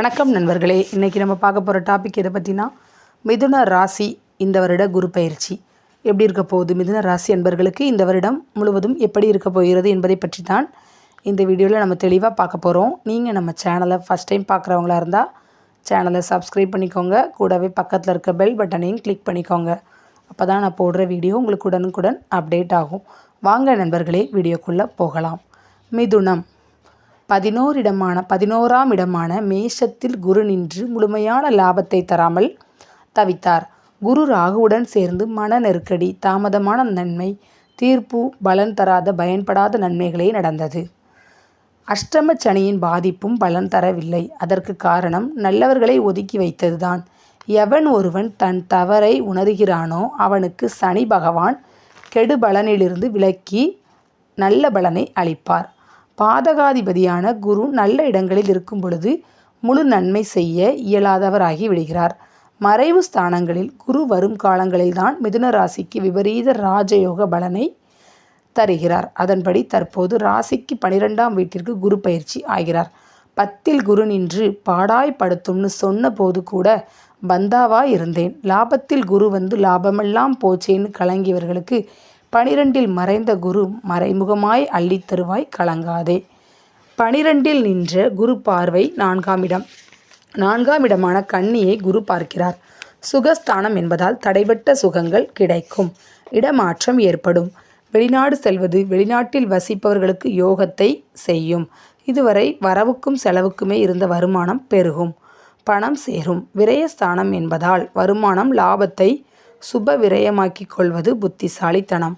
வணக்கம் நண்பர்களே. இன்றைக்கி நம்ம பார்க்க போகிற டாபிக் எதை பற்றினா மிதுன ராசி இந்த வருட குரு பயிற்சி எப்படி இருக்க போகுது, மிதுன ராசி அன்பர்களுக்கு இந்த வருடம் முழுவதும் எப்படி இருக்க போகிறது என்பதை பற்றி தான் இந்த வீடியோவில் நம்ம தெளிவாக பார்க்க போகிறோம். நீங்கள் நம்ம சேனலை ஃபஸ்ட் டைம் பார்க்குறவங்களா இருந்தால் சேனலை சப்ஸ்கிரைப் பண்ணிக்கோங்க. கூடவே பக்கத்தில் இருக்க பெல் பட்டனையும் கிளிக் பண்ணிக்கோங்க. அப்போ தான் நான் போடுற வீடியோ உங்களுக்கு உடனுக்குடன் அப்டேட் ஆகும். வாங்க நண்பர்களே, வீடியோக்குள்ளே போகலாம். மிதுனம் 11ஆம் இடமான மேஷத்தில் குரு நின்று முழுமையான லாபத்தை தராமல் தவித்தார். குரு ராகுவுடன் சேர்ந்து மன நெருக்கடி, தாமதமான நன்மை, தீர்ப்பு, பலன் தராத பயன்படாத நன்மைகளே நடந்தது. அஷ்டம சனியின் பாதிப்பும் பலன் தரவில்லை. அதற்கு காரணம் நல்லவர்களை ஒதுக்கி வைத்ததுதான். எவன் ஒருவன் தன் தவறை உணர்கிறானோ அவனுக்கு சனி பகவான் கெடு பலனிலிருந்து விலக்கி நல்ல பலனை அளிப்பார். பாதகாதிபதியான குரு நல்ல இடங்களில் இருக்கும் பொழுது முழு நன்மை செய்ய இயலாதவராகி விடுகிறார். மறைவு ஸ்தானங்களில் குரு வரும் காலங்களில்தான் மிதுன ராசிக்கு விபரீத ராஜயோக பலனை தருகிறார். அதன்படி தற்போது ராசிக்கு 12ஆம் வீட்டிற்கு குரு பயிற்சி ஆகிறார். 10ல் குரு நின்று பாடாய்படுத்தும்னு சொன்ன போது கூட பந்தாவா இருந்தேன், லாபத்தில் குரு வந்து லாபமெல்லாம் போச்சேன்னு கலங்கியவர்களுக்கு 12ல் மறைந்த குரு மறைமுகமாய் அள்ளித் தருவாய், கலங்காதே. 12ல் நின்ற குரு பார்வை 4ஆம் இடம். 4ஆம் இடமான கன்னியை குரு பார்க்கிறார். சுகஸ்தானம் என்பதால் தடைபட்ட சுகங்கள் கிடைக்கும். இடமாற்றம் ஏற்படும். வெளிநாடு செல்வது, வெளிநாட்டில் வசிப்பவர்களுக்கு யோகத்தை செய்யும். இதுவரை வரவுக்கும் செலவுக்குமே இருந்த வருமானம் பெருகும். பணம் சேரும். விரயஸ்தானம் என்பதால் வருமானம் லாபத்தை சுப விரயமாக்கிக் கொள்வது புத்திசாலித்தனம்.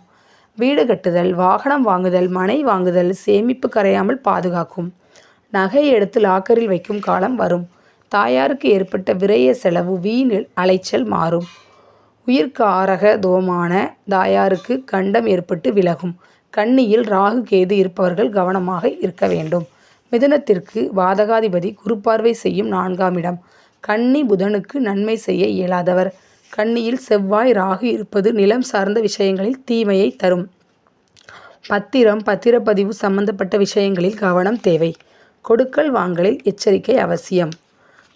வீடு கட்டுதல், வாகனம் வாங்குதல், மனை வாங்குதல் சேமிப்பு கரையாமல் பாதுகாக்கும். நகை எடுத்து லாக்கரில் வைக்கும் காலம் வரும். தாயாருக்கு ஏற்பட்ட விரய செலவு, வீண் அலைச்சல் மாறும். உயிர்காரக தோமான தாயாருக்கு கண்டம் ஏற்பட்டு விலகும். கன்னியில் ராகு கேது இருப்பவர்கள் கவனமாக இருக்க வேண்டும். மிதுனத்திற்கு பாதகாதிபதி குருப்பார்வை செய்யும் 4ஆம் இடம். கன்னி புதனுக்கு நன்மை செய்ய இயலாதவர். கன்னியில் செவ்வாய் ராகு இருப்பது நிலம் சார்ந்த விஷயங்களில் தீமையை தரும். பத்திரப்பதிவு சம்பந்தப்பட்ட விஷயங்களில் கவனம் தேவை. கொடுக்கல் வாங்கலில் எச்சரிக்கை அவசியம்.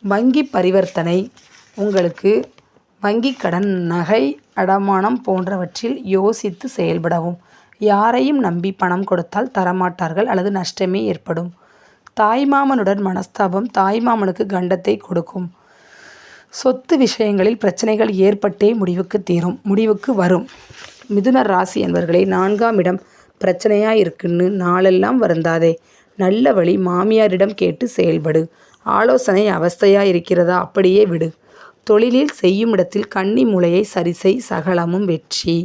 வங்கி பரிவர்த்தனை உங்களுக்கு வங்கி கடன், நகை அடமானம் போன்றவற்றில் யோசித்து செயல்படவும். யாரையும் நம்பி பணம் கொடுத்தால் தரமாட்டார்கள் அல்லது நஷ்டமே ஏற்படும். தாய்மாமனுடன் மனஸ்தாபம் தாய்மாமனுக்கு கண்டத்தை கொடுக்கும். சொத்து விஷயங்களில் பிரச்சனைகள் ஏற்பட்டே முடிவுக்கு வரும். மிதுன ராசி என்பவர்களே, 4ஆம் இடம் பிரச்சனையாக இருக்குன்னு நாளெல்லாம் வருந்தாதே. நல்ல வழி மாமியாரிடம் கேட்டு செயல்படு. ஆலோசனை அவஸ்தையாக இருக்கிறதா, அப்படியே விடு. தொழிலில் செய்யும் இடத்தில் கன்னி மூலையை சரிசெய், சகலமும் வெற்றி.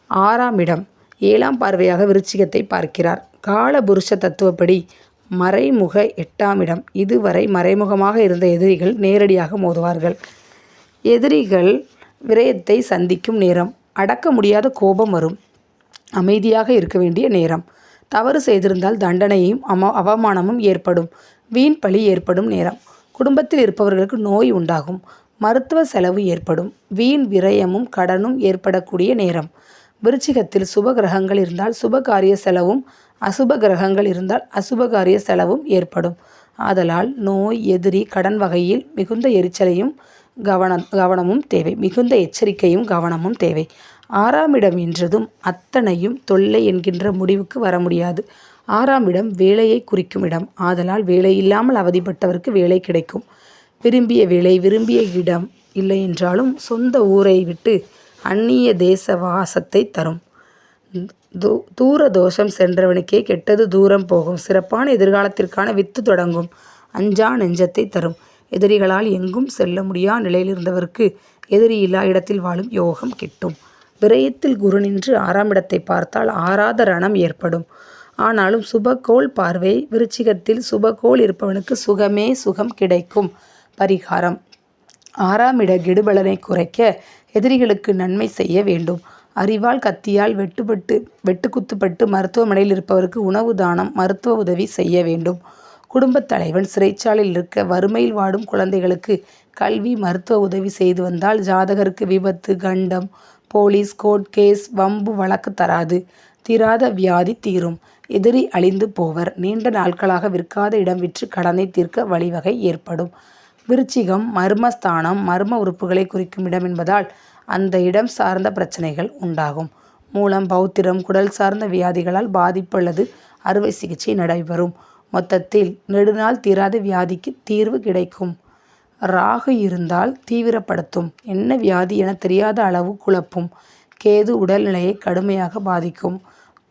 6ஆம் இடம் 7ஆம் பார்வையாக விருச்சிகத்தை பார்க்கிறார். காலபுருஷ தத்துவப்படி மறைமுக 8ஆம் இடம். இதுவரை மறைமுகமாக இருந்த எதிரிகள் நேரடியாக மோதுவார்கள். எதிரிகள் விரயத்தை சந்திக்கும் நேரம். அடக்க முடியாத கோபம் வரும். அமைதியாக இருக்க வேண்டிய நேரம். தவறு செய்திருந்தால் தண்டனையும் அவமானமும் ஏற்படும். வீண் பழி ஏற்படும் நேரம். குடும்பத்தில் இருப்பவர்களுக்கு நோய் உண்டாகும். மருத்துவ செலவு ஏற்படும். வீண் விரயமும் கடனும் ஏற்படக்கூடிய நேரம். விருச்சிகத்தில் சுப கிரகங்கள் இருந்தால் சுபகாரிய செலவும், அசுப கிரகங்கள் இருந்தால் அசுபகாரிய செலவும் ஏற்படும். ஆதலால் நோய், எதிரி, கடன் வகையில் மிகுந்த எரிச்சலையும் கவனமும் தேவை. மிகுந்த எச்சரிக்கையும் கவனமும் தேவை. 6ஆம் இடம் என்றதும் அத்தனையும் தொல்லை என்கின்ற முடிவுக்கு வர முடியாது. 6ஆம் இடம் வேலையை குறிக்கும் இடம். ஆதலால் வேலை இல்லாமல் அவதிப்பட்டவருக்கு வேலை கிடைக்கும். விரும்பிய வேலை, விரும்பிய இடம் இல்லை என்றாலும் சொந்த ஊரை விட்டு அந்நிய தேச வாசத்தை தரும். தூர தோஷம் சென்றவனுக்கே கெட்டது தூரம் போகும். சிறப்பான எதிர்காலத்திற்கான வித்து தொடங்கும். அஞ்சா நெஞ்சத்தை தரும். எதிரிகளால் எங்கும் செல்ல முடியா நிலையில் இருந்தவருக்கு எதிரி இல்லா இடத்தில் வாழும் யோகம் கிட்டும். விரயத்தில் குரு நின்று 6ஆம் இடத்தை பார்த்தால் ஆறாத ரணம் ஏற்படும். ஆனாலும் சுபகோள் பார்வை. விருச்சிகத்தில் சுபகோள் இருப்பவனுக்கு சுகமே சுகம் கிடைக்கும். பரிகாரம்: 6ஆம் இட கெடுபலனை குறைக்க எதிரிகளுக்கு நன்மை செய்ய வேண்டும். அறிவால் கத்தியால் வெட்டுக்குத்துப்பட்டு மருத்துவமனையில் இருப்பவருக்கு உணவு தானம், மருத்துவ உதவி செய்ய வேண்டும். குடும்பத் தலைவன் சிறைச்சாலையில் இருக்க வறுமையில் வாடும் குழந்தைகளுக்கு கல்வி, மருத்துவ உதவி செய்து வந்தால் ஜாதகருக்கு விபத்து, கண்டம், போலீஸ், கோர்ட் கேஸ், வம்பு வழக்கு தராது. தீராத வியாதி தீரும். எதிரி அழிந்து போவர். நீண்ட நாட்களாக விற்காத இடம் விற்று கடனை தீர்க்க வழிவகை ஏற்படும். விருச்சிகம் மர்மஸ்தானம் மர்ம உறுப்புகளை குறிக்கும் இடம் என்பதால் அந்த இடம் சார்ந்த பிரச்சனைகள் உண்டாகும். மூலம் பௌத்திரம் குடல் சார்ந்த வியாதிகளால் பாதிப்பு அல்லது அறுவை சிகிச்சை நடைபெறும். மொத்தத்தில் நெடுநாள் தீராத வியாதிக்கு தீர்வு கிடைக்கும். ராகு இருந்தால் தீவிரப்படுத்தும். என்ன வியாதி என தெரியாத அளவு குழப்பும். கேது உடல்நிலையை கடுமையாக பாதிக்கும்.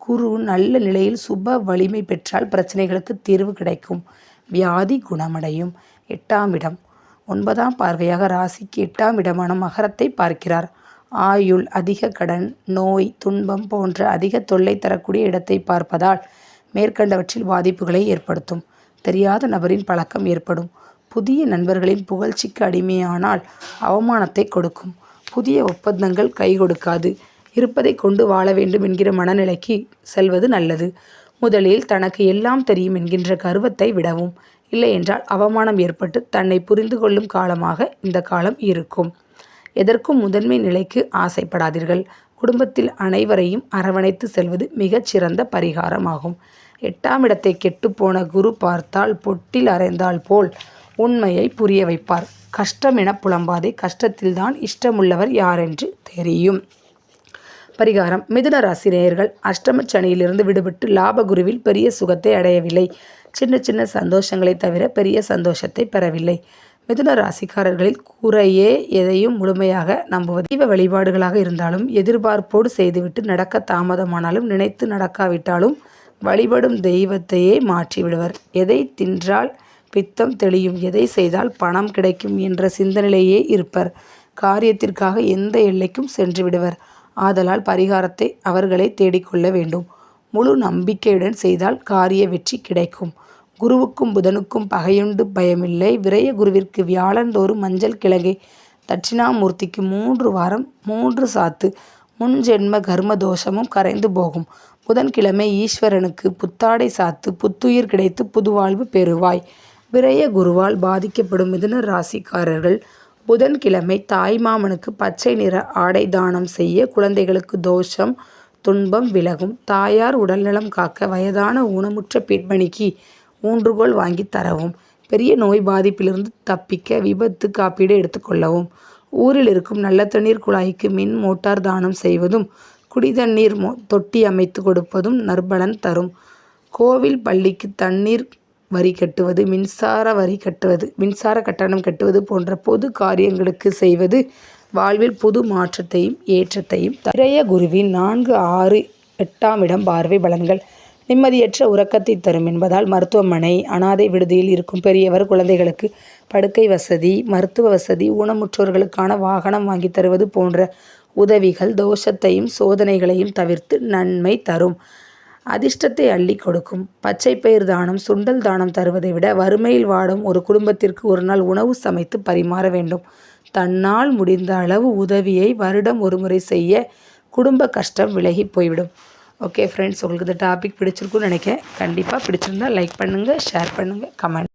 குரு நல்ல நிலையில் சுப வலிமை பெற்றால் பிரச்சனைகளுக்கு தீர்வு கிடைக்கும். வியாதி குணமடையும். 8ஆம் இடம் 9ஆம் பார்வையாக ராசிக்கு 8ஆம் இடமான மகரத்தை பார்க்கிறார். ஆயுள் அதிக கடன் நோய் துன்பம் போன்ற அதிக தொல்லை தரக்கூடிய இடத்தை பார்ப்பதால் மேற்கண்டவற்றில் பாதிப்புகளை ஏற்படுத்தும். தெரியாத நபரின் பழக்கம் ஏற்படும். புதிய நண்பர்களின் புகழ்ச்சிக்கு அடிமையானால் அவமானத்தை கொடுக்கும். புதிய ஒப்பந்தங்கள் கை கொடுக்காது. இருப்பதை கொண்டு வாழ வேண்டும் என்கிற மனநிலைக்கு செல்வது நல்லது. முதலில் தனக்கு எல்லாம் தெரியும் என்கின்ற கர்வத்தை விடவும். இல்லையென்றால் அவமானம் ஏற்பட்டு தன்னை புரிந்து கொள்ளும் காலமாக இந்த காலம் இருக்கும். எதற்கும் முதன்மை நிலைக்கு ஆசைப்படாதீர்கள். குடும்பத்தில் அனைவரையும் அரவணைத்து செல்வது மிகச் சிறந்த பரிகாரமாகும். 8ஆம் இடத்தை கெட்டுப்போன குரு பார்த்தால் பொட்டில் அறைந்தால் போல் உண்மையை புரிய வைப்பார். கஷ்டம் என புலம்பாதே. கஷ்டத்தில்தான் இஷ்டமுள்ளவர் யாரென்று தெரியும். பரிகாரம் மிதுன ராசி நேயர்கள் அஷ்டம சனியிலிருந்து விடுபட்டு லாபகுருவில் பெரிய சுகத்தை அடையவில்லை. சின்ன சின்ன சந்தோஷங்களை தவிர பெரிய சந்தோஷத்தை பெறவில்லை. மிதுன ராசிக்காரர்களில் குறையே எதையும் முழுமையாக நம்புவது. தெய்வ வழிபாடுகளாக இருந்தாலும் எதிர்பார்ப்போடு செய்துவிட்டு நடக்க தாமதமானாலும் நினைத்து நடக்காவிட்டாலும் வழிபடும் தெய்வத்தையே மாற்றிவிடுவர். எதை தின்றால் பித்தம் தெளியும் எதை செய்தால் பணம் கிடைக்கும் என்ற சிந்தனையிலேயே இருப்பர். காரியத்திற்காக எந்த எல்லைக்கும் சென்று விடுவர். ஆதலால் பரிகாரத்தை அவர்களே தேடிக்கொள்ள வேண்டும். முழு நம்பிக்கையுடன் செய்தால் காரிய வெற்றி கிடைக்கும். குருவுக்கும் புதனுக்கும் பகையுண்டு பயமில்லை. விரய குருவிற்கு வியாழந்தோறும் மஞ்சள் கிழங்கை தட்சிணாமூர்த்திக்கு 3 வாரம் 3 சாத்து. முன்ஜென்ம கர்ம தோஷமும் கரைந்து போகும். புதன்கிழமை ஈஸ்வரனுக்கு புத்தாடை சாத்து. புத்துயிர் கிடைத்து புதுவாழ்வு பெறுவாய். விரய குருவால் பாதிக்கப்படும் மிதுன ராசிக்காரர்கள் புதன்கிழமை தாய்மாமனுக்கு பச்சை நிற ஆடை தானம் செய்ய குழந்தைகளுக்கு தோஷம் துன்பம் விலகும். தாயார் உடல்நலம் காக்க வயதான ஊனமுற்ற பெண்மணிக்கு ஊன்றுகோல் வாங்கி தரவும். பெரிய நோய் பாதிப்பிலிருந்து தப்பிக்க விபத்து காப்பீடு எடுத்துக்கொள்ளவும். ஊரில் இருக்கும் நல்ல தண்ணீர் குழாய்க்கு மின் மோட்டார் தானம் செய்வதும் குடிதண்ணீர் தொட்டி அமைத்து கொடுப்பதும் நற்பலன் தரும். கோவில் பள்ளிக்கு தண்ணீர் வரி கட்டுவது மின்சார கட்டணம் கட்டுவது போன்ற பொது காரியங்களுக்கு செய்வது வாழ்வில் புது மாற்றத்தையும் ஏற்றத்தையும் விரய குருவின் 4, 6, 8ஆம் இடம் பார்வை பலன்கள் நிம்மதியற்ற உறக்கத்தை தரும் என்பதால் மருத்துவமனை அனாதை விடுதியில் இருக்கும் பெரியவர் குழந்தைகளுக்கு படுக்கை வசதி மருத்துவ வசதி ஊனமுற்றோர்களுக்கான வாகனம் வாங்கி தருவது போன்ற உதவிகள் தோஷத்தையும் சோதனைகளையும் தவிர்த்து நன்மை தரும். அதிர்ஷ்டத்தை அள்ளி கொடுக்கும். பச்சை பயிர் தானம் சுண்டல் தானம் தருவதை விட வறுமையில் வாடும் ஒரு குடும்பத்திற்கு ஒரு நாள் உணவு சமைத்து பரிமாற வேண்டும். தன்னால் முடிந்த அளவு உதவியை வருடம் ஒரு முறை செய்ய குடும்ப கஷ்டம் விலகி போய்விடும். ஓகே ஃப்ரெண்ட்ஸ், உங்களுக்கு இந்த டாபிக் பிடிச்சிருக்குன்னு நினைக்கிறேன். கண்டிப்பாக பிடிச்சிருந்தா லைக் பண்ணுங்கள், ஷேர் பண்ணுங்கள், கமெண்ட்